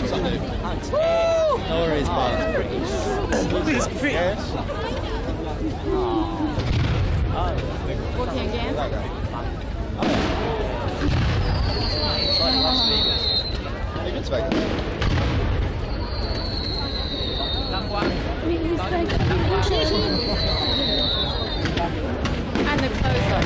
Sunday. No worries, Bob. Please, please. Walking again? Las Vegas. Ik ben Vegas. And the clothes are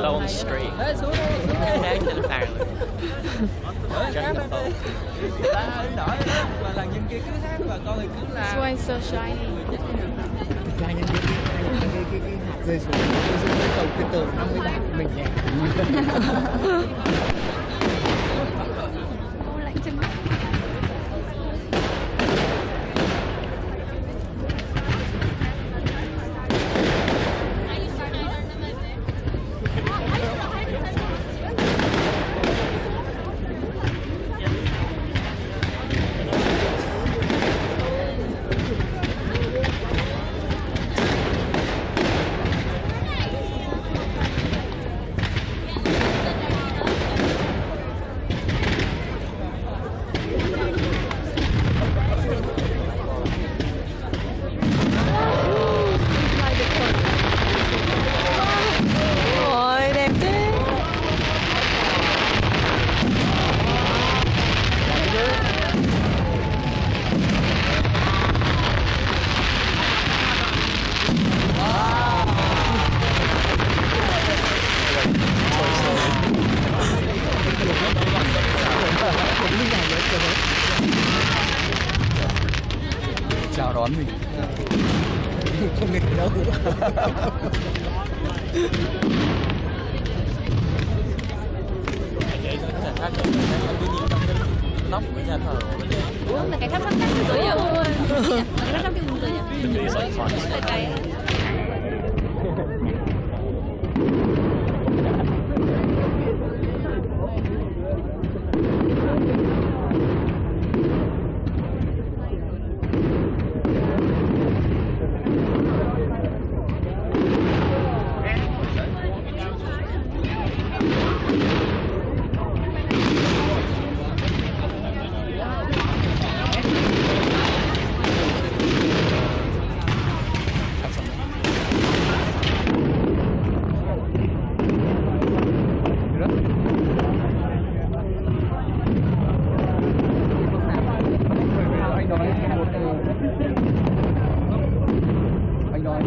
Long street. This one's so shiny. Hai nhân viên cái hạt rơi xuống cái tường 50 bạc mình nhẹ. Lạnh chân mắt. Ôi đẹp thế. Chào đón mình. Không nghịch đâu. Nóc của nhà thờ. Ủa mà cái tháp tháp tháp tự giờ. Cái tháp tháp cái tự giờ. Cái anh nói